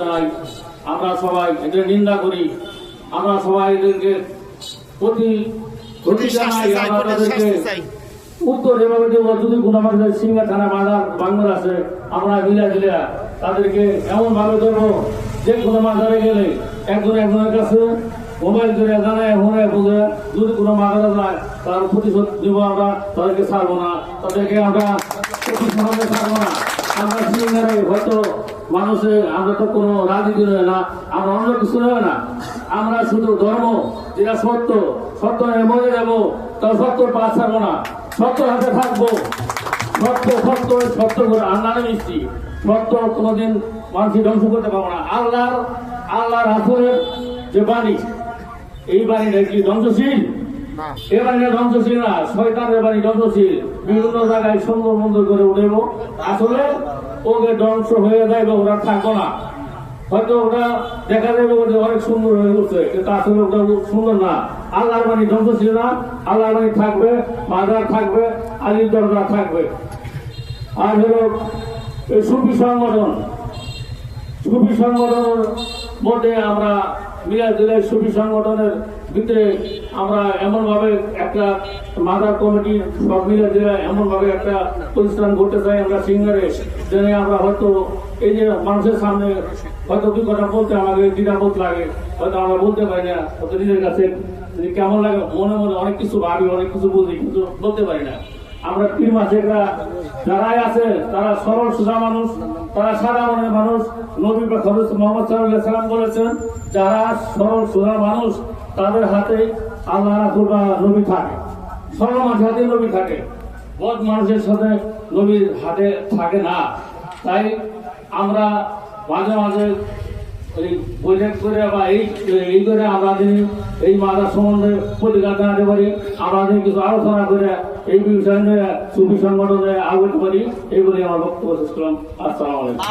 জানাই। আমরা সবাই এদের নিন্দা করি, আমরা সবাই এদেরকে ক্ষতি জানাই। আমরা তাদেরকে উত্তর এভাবে দেবো, যদি কোনো আমাদের সিঙ্গা থানা মাজার বাংলার আছে, আমরা মিলা দিলা তাদেরকে এমন ভাবে ধরবো যে কোনো মাজারে গেলে একজনের কাছে মোবাইল করে জানায় মনে বুঝে যদি কোনো মাজারে যায় তার প্রতিশোধ দেবো। আমরা তাদেরকে ছাড়বো না, তাদেরকে আমরা প্রতিশোধে ছাড়বো না। আমরা সিঙ্গারে হয়তো মানুষের আমরা তো কোনো রাজনীতি নয় না, আমরা অন্য কিছু নয় না, আমরা শুধু ধর্ম যেটা সত্য মরে যাবো, তার সত্যর পা ছাড়বো না, সত্যর হাতে থাকবো। সত্য করে আল্লাহ মিষ্টি, সত্য কোনোদিন মানুষ ধ্বংস করতে পারবো না। আল্লাহর রাসূলের যে বাণী, এই বাণীটা কি ধ্বংসশীল? এ বাণীটা ধ্বংসশীল না, শয়তানের বাণী ধ্বংসশীল। বিভিন্ন জায়গায় সুন্দর করে উঠেব, আসলে ওকে ধ্বংস হয়ে যাবে, ওরা থাকবো না। হয়তো ওটা দেখা যাবে অনেক সুন্দর হয়ে উঠছে, কিন্তু আসলে ওটা সুন্দর না। আল্লাহর বাণী ধ্বংসশীল না, আল্লাহর বাণী থাকবে, মাজার থাকবে, আলীর দরজা থাকবে। আর হলো এই সুফি সংগঠনের মধ্যে আমরা মিলাদুল্লাহ সুফি সংগঠনের ভিতরে আমরা এমনভাবে একটা মাদার কমিটি সব মিলাদুল্লাহ এমনভাবে একটা প্রতিষ্ঠান করতে চাই আমরা সিঙ্গারে, যেন আমরা হয়তো এই যে মানুষের সামনে হয়তো দুই কথা বলতে আমাদের দ্বিধাবোধ লাগে, হয়তো আমরা বলতে পারি না, হয়তো নিজের কাছে কেমন লাগে, মনে অনেক কিছু ভাবি, অনেক কিছু বুঝি, কিন্তু বলতে পারি না। আমরা পীর মাঝেরা যারাই আছে তারা সরল সোজা মানুষ, তারা সাদা মনের মানুষ। নবী হযরত মুহাম্মদ সাল্লাল্লাহু আলাইহি ওয়াসাল্লাম বলেছেন, যারা সরল সোজা মানুষ তাদের হাতে আল্লাহ রাসূল বা নবী থাকে, সরল মানুষের হাতে নবী থাকে, বদ মানুষের সাথে নবীর হাতে থাকে না। তাই আমরা মাঝে মাঝে ওই বৈঠক করে বা এই করে আমাদের এই মাদার সম্বন্ধে প্রতিকার জানাতে পারি, আমাদের কিছু আলোচনা করে এই বিষয় নিয়ে সুফি সংগঠনে আলোচনা করি। এই বলে আমার বক্তব্য শেষ করলাম। আসসালামু আলাইকুম।